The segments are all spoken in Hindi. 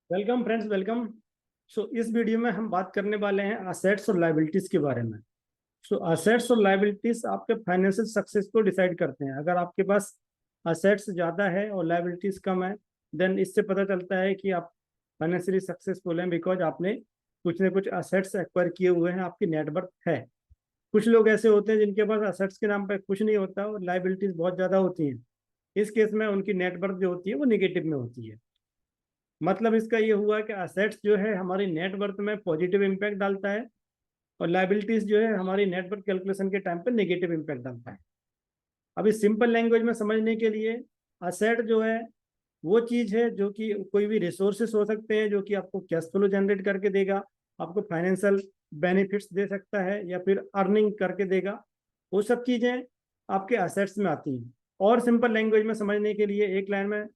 Welcome friends, welcome. इस वीडियो में हम बात करने वाले हैं असेट्स और लायबिलिटीज के बारे में। असेट्स और लायबिलिटीज आपके फाइनेंशियल सक्सेस को डिसाइड करते हैं। अगर आपके पास असेट्स ज़्यादा है और लायबिलिटीज कम है, देन इससे पता चलता है कि आप फाइनेंशियली सक्सेसफुल हैं, बिकॉज आपने कुछ ना कुछ असेट्स एक्वायर किए हुए हैं, आपकी नेटवर्थ है। कुछ लोग ऐसे होते हैं जिनके पास असेट्स के नाम पर कुछ नहीं होता और लायबिलिटीज बहुत ज़्यादा होती हैं। इस केस में उनकी नेटवर्थ जो होती है वो निगेटिव में होती है। मतलब इसका ये हुआ कि असेट्स जो है हमारी नेटवर्थ में पॉजिटिव इम्पैक्ट डालता है और लाइबिलिटीज जो है हमारी नेटवर्थ कैलकुलेशन के टाइम पे नेगेटिव इम्पैक्ट डालता है। अभी सिंपल लैंग्वेज में समझने के लिए, असेट जो है वो चीज है जो कि कोई भी रिसोर्सेस हो सकते हैं जो कि आपको कैश फ्लो जनरेट करके देगा, आपको फाइनेंशियल बेनिफिट्स दे सकता है या फिर अर्निंग करके देगा। वो सब चीजें आपके असेट्स में आती हैं। और सिंपल लैंग्वेज में समझने के लिए एक लाइन में,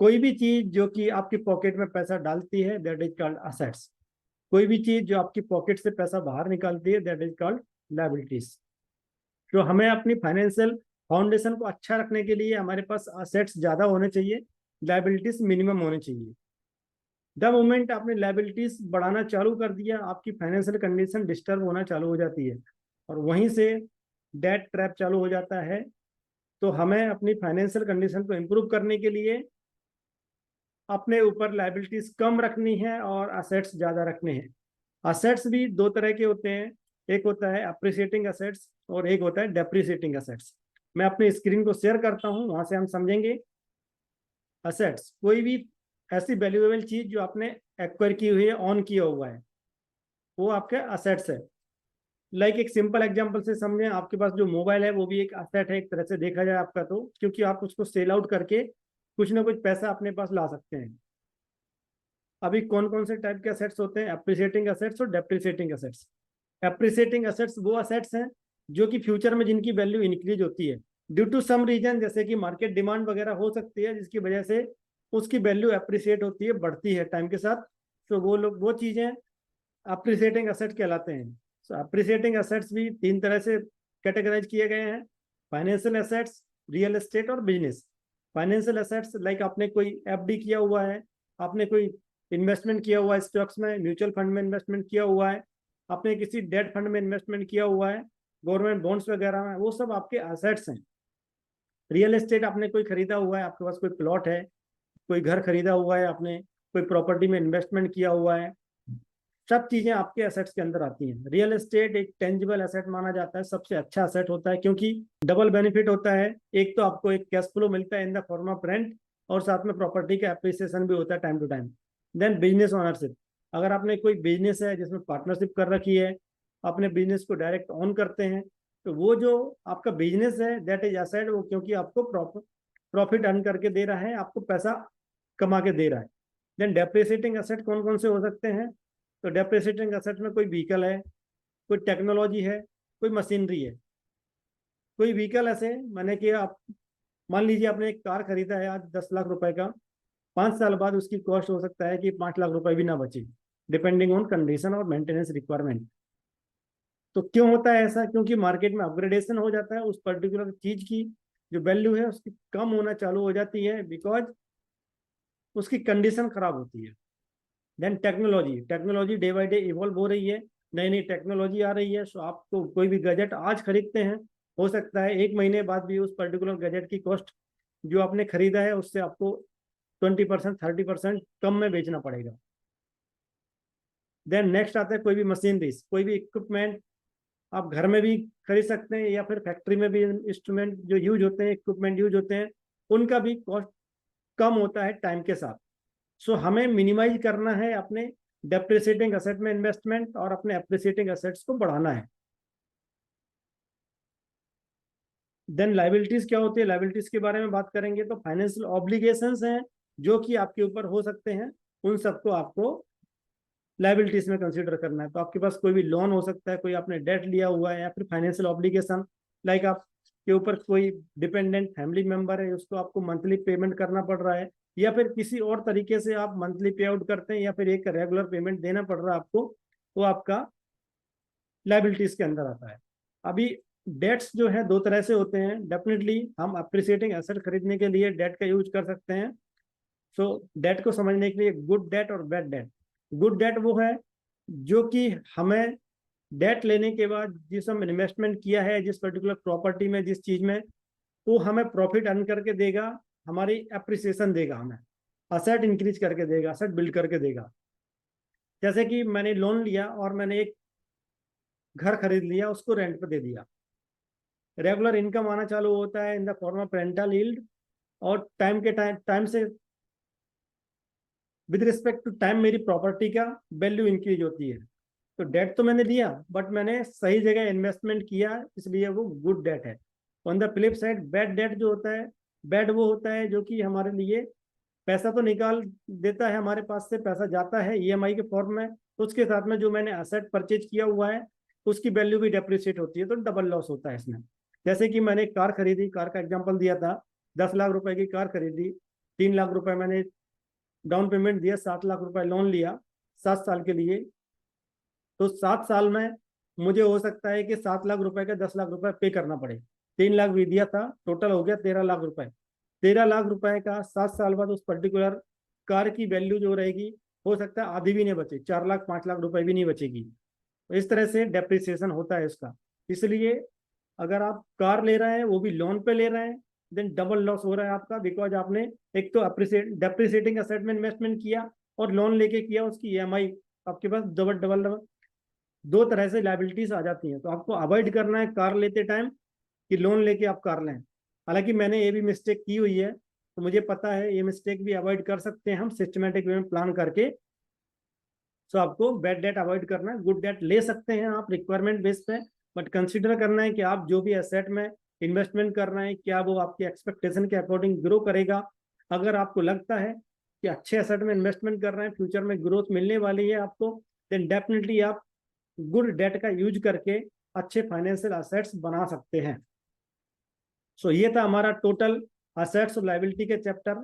कोई भी चीज जो कि आपकी पॉकेट में पैसा डालती है दैट इज कॉल्ड असेट्स। कोई भी चीज जो आपकी पॉकेट से पैसा बाहर निकालती है दैट इज कॉल्ड लायबिलिटीज। तो हमें अपनी फाइनेंशियल फाउंडेशन को अच्छा रखने के लिए हमारे पास असेट्स ज्यादा होने चाहिए, लायबिलिटीज मिनिमम होने चाहिए। द मोमेंट आपने लायबिलिटीज बढ़ाना चालू कर दिया, आपकी फाइनेंशियल कंडीशन डिस्टर्ब होना चालू हो जाती है और वहीं से डेट ट्रैप चालू हो जाता है। तो हमें अपनी फाइनेंशियल कंडीशन को इम्प्रूव करने के लिए अपने ऊपर लायबिलिटीज कम रखनी है और असेट्स ज्यादा रखने हैं। असेट्स भी दो तरह के होते हैं, एक होता है अप्रिसिएटिंग असेट्स और एक होता है डेप्रिसिएटिंग असेट्स। मैं अपनी स्क्रीन को शेयर करता हूं, वहां से हम समझेंगे। असेट्स कोई भी ऐसी वैल्यूएबल चीज जो आपने एक्वायर की हुई है, ऑन किया हुआ है, वो आपके असेट्स है। लाइक एक सिंपल एग्जांपल से समझें, आपके पास जो मोबाइल है वो भी एक असेट है एक तरह से देखा जाए आपका, तो क्योंकि आप उसको सेल आउट करके कुछ ना कुछ पैसा अपने पास ला सकते हैं। अभी कौन कौन से टाइप के असेट्स होते हैं, एप्रिसिएटिंग असेट्स और डेप्रिसिएटिंग असेट्स। एप्रिसिएटिंग असेट्स वो असेट्स हैं जो कि फ्यूचर में जिनकी वैल्यू इंक्रीज होती है ड्यू टू सम रीजन, जैसे कि मार्केट डिमांड वगैरह हो सकती है जिसकी वजह से उसकी वैल्यू एप्रिसिएट होती है, बढ़ती है टाइम के साथ। तो वो लोग वो चीजें अप्रिसिएटिंग असेट कहलाते हैं। सो अप्रिसिएटिंग असेट्स भी तीन तरह से कैटेगराइज किए गए हैं: फाइनेंशियल असेट्स, रियल एस्टेट और बिजनेस। फाइनेंशियल असेट्स लाइक आपने कोई एफडी किया हुआ है, आपने कोई इन्वेस्टमेंट किया हुआ है, स्टॉक्स में, म्यूचुअल फंड में इन्वेस्टमेंट किया हुआ है, आपने किसी डेट फंड में इन्वेस्टमेंट किया हुआ है, गवर्नमेंट बॉन्ड्स वगैरह में, वो सब आपके असेट्स हैं। रियल एस्टेट आपने कोई खरीदा हुआ है, आपके पास कोई प्लॉट है, कोई घर खरीदा हुआ है, आपने कोई प्रॉपर्टी में इन्वेस्टमेंट किया हुआ है, सब चीजें आपके एसेट्स के अंदर आती हैं। रियल एस्टेट एक टेंजिबल एसेट माना जाता है, सबसे अच्छा एसेट होता है क्योंकि डबल बेनिफिट होता है। एक तो आपको एक कैश फ्लो मिलता है in the form of rent और साथ में प्रॉपर्टी का एप्रिसिएशन भी होता है time to time. Then business ownership, अगर आपने कोई बिजनेस है जिसमें पार्टनरशिप कर रखी है, अपने बिजनेस को डायरेक्ट ऑन करते हैं, तो वो जो आपका बिजनेस है दैट इज एसेट, वो क्योंकि आपको प्रॉफिट अर्न करके दे रहा है, आपको पैसा कमा के दे रहा है। देन डेप्रिसिएटिंग एसेट कौन कौन से हो सकते हैं, तो डेप्रिसिएटिंग एसेट में कोई व्हीकल है, कोई टेक्नोलॉजी है, कोई मशीनरी है। कोई व्हीकल ऐसे माने कि आप मान लीजिए आपने एक कार खरीदा है आज 10 लाख रुपए का, 5 साल बाद उसकी कॉस्ट हो सकता है कि 5 लाख रुपए भी ना बचे, डिपेंडिंग ऑन कंडीशन और मेंटेनेंस रिक्वायरमेंट। तो क्यों होता है ऐसा, क्योंकि मार्केट में अपग्रेडेशन हो जाता है, उस पर्टिकुलर चीज की जो वैल्यू है उसकी कम होना चालू हो जाती है बिकॉज उसकी कंडीशन खराब होती है। Then technology, technology day by day evolve हो रही है, नई नई टेक्नोलॉजी आ रही है। सो आप तो कोई भी गैजेट आज खरीदते हैं, हो सकता है 1 महीने बाद भी उस पर्टिकुलर गैजेट की कॉस्ट जो आपने खरीदा है उससे आपको 20% 30% कम में बेचना पड़ेगा। देन नेक्स्ट आता है कोई भी मशीनरीज, कोई भी इक्विपमेंट आप घर में भी खरीद सकते हैं या फिर फैक्ट्री में भी इंस्ट्रूमेंट जो यूज होते हैं, इक्विपमेंट यूज होते हैं, उनका भी कॉस्ट कम होता है टाइम के साथ। सो हमें मिनिमाइज करना है अपने डेप्रिसिएटिंग असेट में इन्वेस्टमेंट और अपने एप्रिसिएटिंग असेट्स को बढ़ाना है। देन लाइबिलिटीज क्या होती है, लाइबिलिटीज के बारे में बात करेंगे तो फाइनेंशियल ऑब्लिगेशंस हैं जो कि आपके ऊपर हो सकते हैं, उन सबको आपको लाइबिलिटीज में कंसीडर करना है। तो आपके पास कोई भी लोन हो सकता है, कोई आपने डेट लिया हुआ है, या फिर फाइनेंशियल ऑब्लिगेशन लाइक आपके ऊपर कोई डिपेंडेंट फैमिली मेंबर है, उसको आपको मंथली पेमेंट करना पड़ रहा है, या फिर किसी और तरीके से आप मंथली पे आउट करते हैं या फिर एक रेगुलर पेमेंट देना पड़ रहा है आपको, वो आपका लाइबिलिटीज के अंदर आता है। अभी डेट्स जो है दो तरह से होते हैं। डेफिनेटली हम अप्रिसिएटिंग एसेट खरीदने के लिए डेट का यूज कर सकते हैं। सो डेट को समझने के लिए गुड डेट और बैड डेट। गुड डेट वो है जो कि हमें डेट लेने के बाद जिस हम इन्वेस्टमेंट किया है जिस पर्टिकुलर प्रॉपर्टी में, जिस चीज में, वो हमें प्रॉफिट अर्न करके देगा, हमारी एप्रिसिएशन देगा, हमें असेट इंक्रीज करके देगा, असेट बिल्ड करके देगा। जैसे कि मैंने लोन लिया और मैंने एक घर खरीद लिया, उसको रेंट पे दे दिया, रेगुलर इनकम आना चालू होता है in the form of rental yield, और टाइम से विद रिस्पेक्ट टू टाइम मेरी प्रॉपर्टी का वैल्यू इंक्रीज होती है। तो डेट तो मैंने दिया बट मैंने सही जगह इन्वेस्टमेंट किया, इसलिए वो गुड डेट है। On the flip side bad debt जो होता है, बैड वो होता है जो कि हमारे लिए पैसा तो निकाल देता है, हमारे पास से पैसा जाता है ईएमआई के फॉर्म में, तो उसके साथ में जो मैंने असेट परचेज किया हुआ है उसकी वैल्यू भी डेप्रिसिएट होती है, तो डबल लॉस होता है इसमें। जैसे कि मैंने कार खरीदी, कार का एग्जाम्पल दिया था, 10 लाख रुपए की कार खरीदी, 3 लाख रुपए मैंने डाउन पेमेंट दिया, 7 लाख रुपए लोन लिया 7 साल के लिए। तो 7 साल में मुझे हो सकता है कि 7 लाख रुपए का 10 लाख रुपए पे करना पड़े। 3 लाख भी दिया था, टोटल हो गया 13 लाख रुपए। 13 लाख रुपए का 7 साल बाद उस पर्टिकुलर कार की वैल्यू जो रहेगी, हो सकता है आधी भी नहीं बचे, 4 लाख 5 लाख रुपए भी नहीं बचेगी। तो इस तरह से डेप्रिसिएशन होता है इसका। इसलिए अगर आप कार ले रहे हैं वो भी लोन पे ले रहे हैं, देन डबल लॉस हो रहा है आपका, बिकॉज आपने एक तो डेप्रिसिएटिंग एसेट में इन्वेस्टमेंट किया और लोन लेके किया, उसकी ईएमआई आपके पास डबल डबल डबल, दो तरह से लाइबिलिटीज आ जाती हैं। तो आपको अवॉइड करना है कार लेते टाइम कि लोन लेके आप कार लें। हालांकि मैंने ये भी मिस्टेक की हुई है, तो मुझे पता है ये मिस्टेक भी अवॉइड कर सकते हैं हम सिस्टमेटिक वे में प्लान करके। सो आपको बैड डेट अवॉइड करना है, गुड डेट ले सकते हैं आप रिक्वायरमेंट बेस पे, बट कंसिडर करना है कि आप जो भी एसेट में इन्वेस्टमेंट कर रहे हैं क्या वो आपकी एक्सपेक्टेशन के अकॉर्डिंग ग्रो करेगा। अगर आपको लगता है कि अच्छे एसेट में इन्वेस्टमेंट कर रहे हैं, फ्यूचर में ग्रोथ मिलने वाली है आपको, देन डेफिनेटली आप गुड डेट का यूज करके अच्छे फाइनेंशियल असेट्स बना सकते हैं। सो ये था हमारा टोटल असेट्स और लायबिलिटी के चैप्टर।